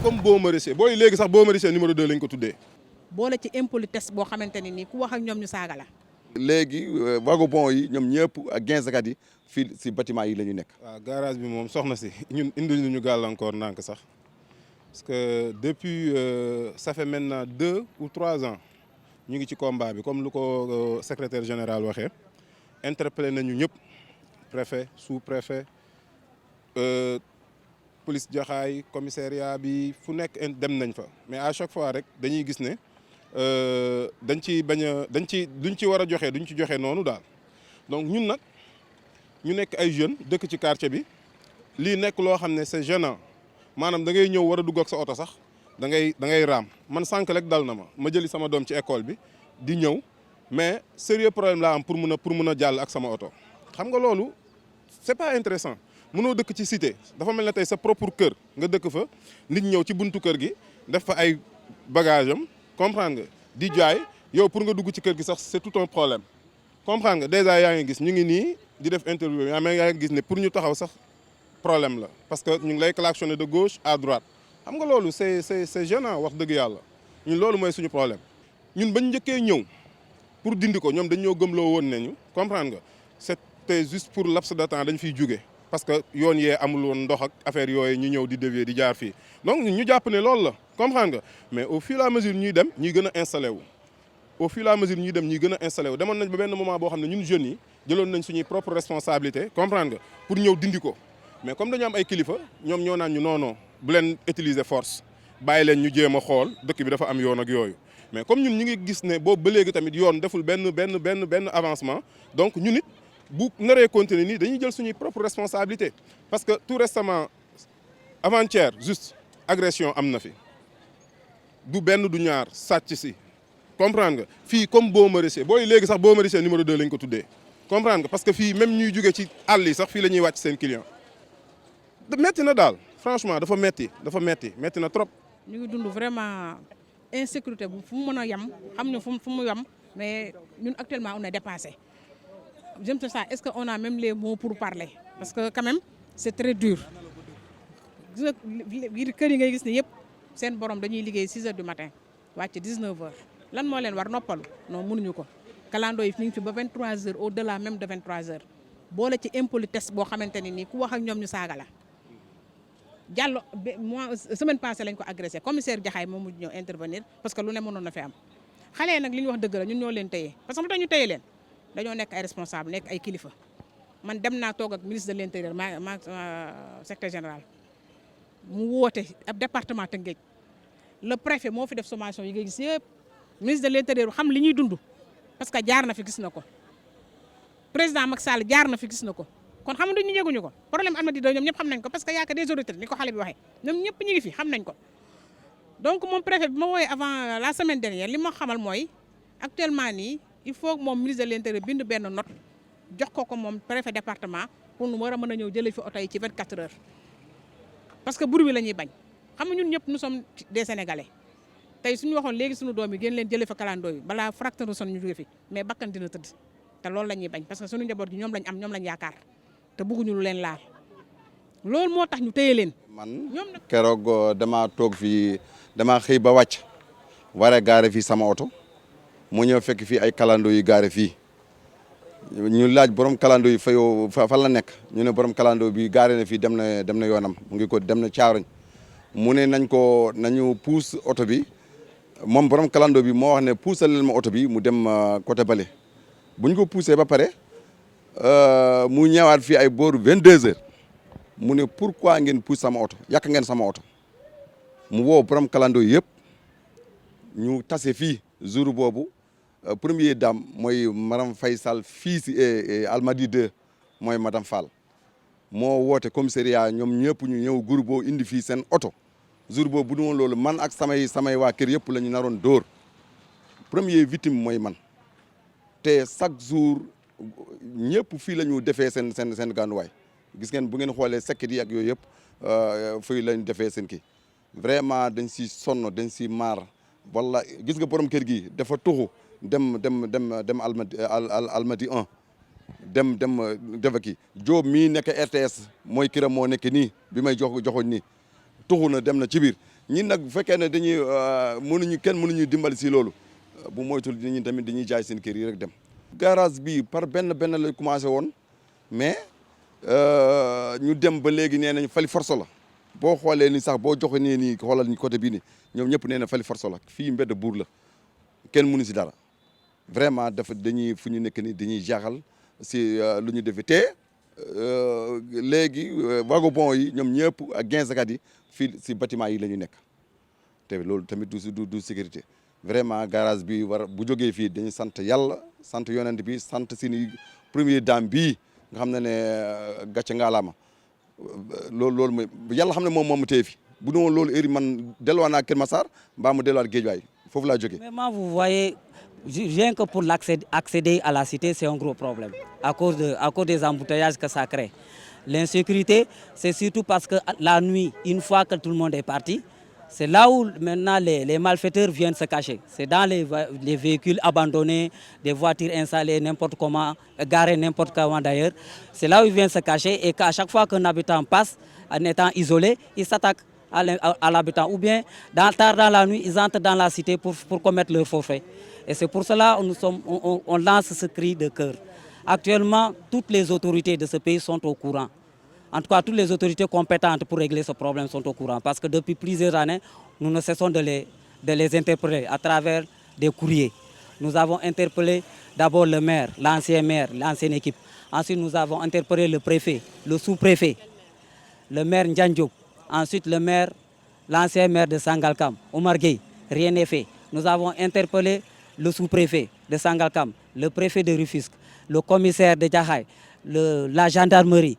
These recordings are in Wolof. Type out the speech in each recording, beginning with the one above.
comme Beau Maristes booy léegi sax Beau Maristes numéro 2 lañ ko tuddee. boole ci impolitesse boo xamante ne nii ku wax ak ñoom ñu saaga la. léegi vagabond yi ñoom ñëpp ak ginzakat yi fii si bâtiment yi la ñu nekk. waaw garage bi moom soxna si ñun indi ñu gàllankoor ndànk sax parce que depuis ça fait maintenant 2 ou 3 ans ñu ngi ci combat bi comme lu ko secrétaire général waxee interpellé nañu ñëpp préfet sous-préfet police Jaxaay commissariat bi fu nekk dem nañ fa mais à chaque fois rek dañuy gis ne dañ ci duñ ci war a joxe duñ ci joxe noonu daal donc ñun nag ñu nekk ay jeunes dëkk ci quartier bi lii nekk loo xam ne c'est gênant maanaam da ngay ñëw war a dugg ak sa oto sax da ngay raam man sànq rek dal na ma jëli sama doom ci école bi di ñëw mais sérieux problème laa am pour mun a jàll ak sama oto xam nga loolu c'est pas intéressant mënoo dëkk ci cité dafa mel ne tey sa propre kër nga dëkk fa nit ñëw ci buntu kër gi def fa ay bagage am comprendre nga di jaay yow pour nga dugg ci kër gi sax c'est tout un problème comprendre nga déjà yaa ngi gis ñu ngi nii di def interview mais yaa ngi gis ne pour ñu taxaw sax problème la parce que ñu ngi lay klaxonner de gauche à droite xam nga loolu c'est gênant wax dëgg yàlla ñun loolu mooy suñu problème ñun bañ njëkkee ñëw pour dindi ko ñoom dañ ñoo gëmloo woon nañu comprendre nga c'était juste pour laps de temps dañ fiy jóge parce que yoon yee amul woon ndox ak affaire yooyu ñu ñëw di dévier di jaar fii donc ñu jàpp ne loolu la comprendre nga mais au fur et à mesure ñuy dem ñuy gën a installé wu au fur et à mesure ñuy dem ñuy gën a installé wu demoon nañ ba benn moment boo xam ne ñun jeunes yi jëloon nañ suñuy propre responsabilité comprendre nga pour ñëw dindi ko mais comme dañu am ay kilifa ñoom ñoo naan ñu non bu leen utiliser force bàyyi leen ñu jéem a xool dëkk bi dafa am yoon ak yooyu mais comme ñun ñu ngi gis ne boobu ba léegi tamit yoon deful benn avancement donc ñun it bu naree continuer nii dañuy jël suñuy propre responsabilité parce que tout récemment avant-hier juste agression am na fi du benn du ñaar sàcc si comprendre nga fii comme Beau Maristes booy léegi sax Beau Maristes numéro 2 lañ ko tuddee comprendre nga parce que fii même ñuy jóge ci àll yi sax fii la ñuy wàcc seen client metti na daal franchement dafa metti na trop. ñu ngi dund vraiment insécurité bu fu mu mën a yem xam ne fu mu yem mais ñun actuellement on est dépassé je me dis ça est-ce que on a même les mots pour parler parce que quand même c'est très dur gis nga kër yi ngay gis ne yëpp seen borom dañuy liggéey 6 heures du matin wàcc 19 heures lan moo leen war noppalu non mënuñu ko kalandoo yi ñu ngi fi ba 23 heures au delà même de 23 heures boole ci impolitesse boo xamante ne nii ku wax ak ñoom ñu saaga la Diallo mois semaine passée lañ ko agressé commissaire Jaxaay moom mujj ñëw intervenir parce que lu ne mënoon na fi am xale yi nag li ñu wax dëgg la ñun ñoo leen téye parce que lu tax ñu téye leen dañoo nekk ay responsable nekk ay kilifa man dem naa toog ak ministre de l'intérieur ma secrétaire général mu woote ab département Tëngéej le préfet moo fi def sommation yi nga gis yëpp ministre de l'intérieur xam li ñuy dund parce que jaar na fi gis na ko président Macky Sall jaar na fi gis na ko kon xam nga ñu yëguñu ko problème Almadies ñoom ñëpp xam nañ ko parce que y a que des autorités ni ko xale bi waxee ñoom ñëpp ñu ngi fi xam nañ ko donc moom préfet bi ma woowee avant la semaine dernière li ma xamal mooy actuellement nii il faut que moom ministre de l'intérieur bind benn note jox ko moom préfet département pour nu war a mën a ñëw jëlee fi oto yi ci 24 heures parce que bruit bi la ñuy bañ xam nga ñun ñëpp nous sommes des sénégalais tey suñu waxoon léegi suñu doom yi génn leen jëlee fa kalandoo yi balaa fracture son ñu jóge fi mais bakkan dina tëdd te loolu la ñuy bañ parce que suñu njaboot gi ñoom lañ am ñoom lañ yaakaar te bëgguñu lu leen laal loolu moo tax ñu téye leen. man keroog damaa toog fii damaa xëy ba wàcc war a gaare fii sama oto mu ñëw fekk fii ay kalandoo yu gaare fii ñu laaj borom kalandoo yi fan la nekk ñu ne borom kalandoo bi gaare na fii dem na yoonam mu ngi ko dem na caaroñ mu ne nañu puus oto bi moom borom kalandoo bi moo wax ne puusal leen ma oto bi mu dem côté bale bu ñu ko poussé ba pare mu ñëwaat fii ay booru 22 heures mu ne pourquoi ngeen pousse sama oto yàq ngeen sama oto mu woo borom kalandoo yëpp ñu tase fii jour boobu première dame mooy madame Faye Sall fii si Almadies 2 mooy madame Fall moo woote commissariat ñoom ñëpp ñu ñëw groupe boobu indi fii seen oto jour boobu bu du woon loolu man ak samay waa kër yëpp la ñu naroon dóor premier victime mooy man te chaque jour ñëpp fii la ñu defee seen gànnuwaay gis ngeen bu ngeen xoolee sekket yi ak yooyu yëpp fii la ñu defee seen kii vraiment dañ si sonn dañ si maar wala gis nga borom kër gi dafa tuxu dem Almadies 1 dem defa kii Diop mii nekk RTS mooy këram moo nekk nii bi may joxoñ nii tuxu na dem na ci biir ñin nag bu fekkee ne dañuy kenn mënuñu dimbali si loolu bu moytul ñun tamit dañuy jaay seen kër yi rek dem. garage bi par benn la commencé woon mais ñu dem ba léegi nee nañ fali force la boo xoolee ni sax boo joxe nii xoolal ni côté bii ni ñoom ñëpp nee na fali force la fii mbedd buur la kenn mënu si dara vraiment dañuy fu ñu nekk ni dañuy jaaxal si lu ñu defee te léegi vagabond yi ñoom ñëpp ak ginzakat yi fii si bâtiment yi la ñu nekk te loolu tamit du sécurité vraiment garage bi bu jógee fii dañuy sant yàlla sant yonent bi sant suñu première dame bii nga xam ne gàcce ngaalaama loolu mooy yàlla xam ne moom mu téye fi bu doon loolu heure man delluwaat naa Kër Massar mbaa mu delluwaat Guédiawaye foofu laa jógee. Vraiment, vous voyez, rien que pour accéder à la cité, c'est un gros problème à cause des embouteillages que ça crée. L'insécurité, c'est surtout parce que la nuit, une fois que tout le monde est parti, c'est là où maintenant les malfaiteurs viennent se cacher. C'est dans les véhicules abandonnés, des voitures installées n'importe comment, garées n'importe comment d'ailleurs. C'est là où ils viennent se cacher et qu'à chaque fois qu'un habitant passe, en étant isolé, il s'attaque à l'habitant. Ou bien, tard dans la nuit, ils entrent dans la cité pour commettre leur forfait. Et c'est pour cela on lance ce cri de cœur. Actuellement, toutes les autorités de ce pays sont au courant. En tout cas, toutes les autorités compétentes pour régler ce problème sont au courant. Parce que depuis plusieurs années, nous ne cessons de les interpeller à travers des courriers. Nous avons interpellé d'abord le maire, l'ancienne équipe. Ensuite, nous avons interpellé le préfet, le sous-préfet, le maire Ndian Diop. Ensuite, l'ancien maire de Sangalkam, Omar Gueye. Rien n'est fait. Nous avons interpellé le sous-préfet de Sangalkam, le préfet de Rufisque, le commissaire de Djahaï, la gendarmerie.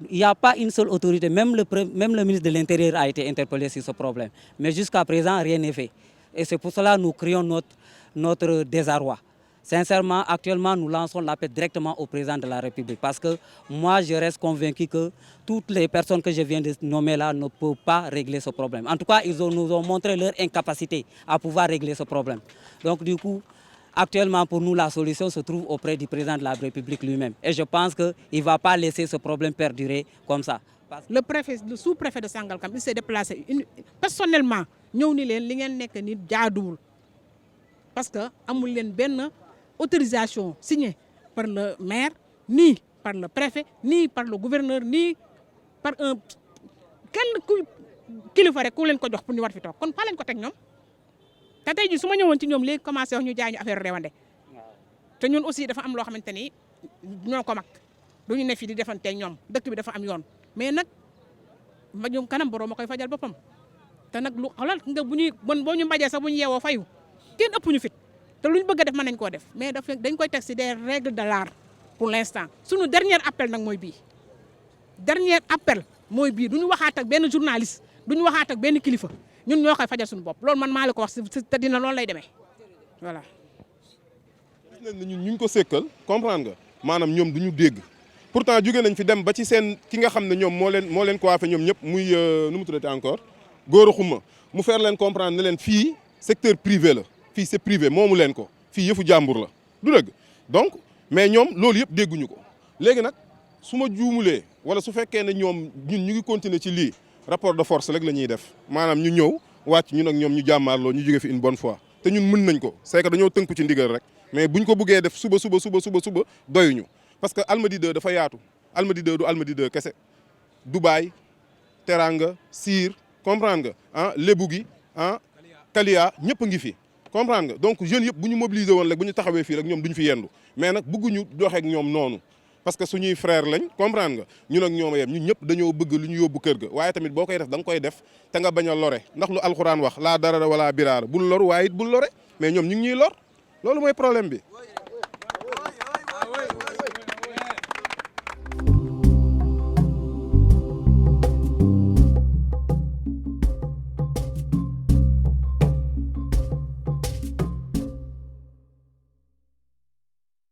Il n'y a pas une seule autorité, même le ministre de l'Intérieur a été interpellé sur ce problème. Mais jusqu'à présent, rien n'est fait. Et c'est pour cela que nous crions notre désarroi. Sincèrement, actuellement, nous lançons l'appel directement au président de la République. Parce que moi, je reste convaincu que toutes les personnes que je viens de nommer là ne peuvent pas régler ce problème. En tout cas, nous ont montré leur incapacité à pouvoir régler ce problème. Donc du coup, actuellement, pour nous, la solution se trouve auprès du président de la République lui-même. Et je pense qu'il ne va pas laisser ce problème perdurer comme ça. Le sous-préfet de Sangalkam, il s'est déplacé personnellement. Nous avons parce que nous avons autorisation signée par le maire, ni par le préfet, ni par le gouverneur, ni par un... Quel kilifa rek ku leen ko jox pour ñu war fi toog kon fa lañ ko teg ñoom te tey jii su ma ñëwoon ci ñoom léegi commencé wax ñu jaay ñu affaire rewande te ñun aussi dafa am loo xamante ni ñoo ko mag du ñu ne fii di defanteeg ñoom dëkk bi dafa am yoon mais nag ma ñoom kanam borom ma koy fajal boppam te nag lu xoolal nga bu ñuy boo ñu mbajee sax bu ñu yeewoo fayu kenn ëpp ñu fit te lu ñu bëgg a def mën nañ koo def mais dañ koy teg si des règles de l'art pour l'instant suñu dernier appel nag mooy bii dernier appel mooy bii du ñu waxaat ak benn journaliste du ñu waxaat ak benn kilifa ñun ñoo koy fajal suñu bopp loolu man maa la ko wax te dina loolu lay demee voilà. gis nañ ne ñun ñu ngi ko sekkal comprendre nga maanaam ñoom du ñu dégg pourtant jóge nañ fi dem ba ci seen ki nga xam ne ñoom moo leen coiffé ñoom ñëpp muy nu mu tuddati encore góor a xuma mu faire leen comprendre ne leen fii secteur privé la fii c'est privé moomu leen ko fii yëfu jàmbur la du dëgg donc mais ñoom loolu yëpp dégguñu ko léegi nag su ma juumulee wala su fekkee ne ñoom ñun ñu ngi continuer ci lii rapport de force rek la ñuy def maanaam ñu ñëw wàcc ñun ak ñoom ñu jàmmaarloo ñu jóge fi une bonne fois te ñun mën nañ ko c'est que dañoo tënku ci ndigal rek mais buñ ko bëggee def suba doyuñu parce que Almadies 2 dafa yaatu Almadies 2 du Almadies 2 kese Dubaï Teranga Sire comprendre nga ah Lébu gi ah Kalia ñëpp a ngi fi comprendre nga donc jeunes yëpp bu ñu mobiliser woon rek bu ñu taxawee fii rek ñoom duñu fi yendu mais nag bëgguñu doxee ak ñoom noonu parce que suñuy frère lañ comprendre nga ñun ak ñoom a yem ñun ñëpp dañoo bëgg lu ñu yóbbu kër ga waaye tamit boo koy def da nga koy def te nga bañ a lore ndax lu alxuraan wax laa darara wala biraara bul lor waaye it bul lore mais ñoom ñu ngi ñuy lor loolu mooy problème bi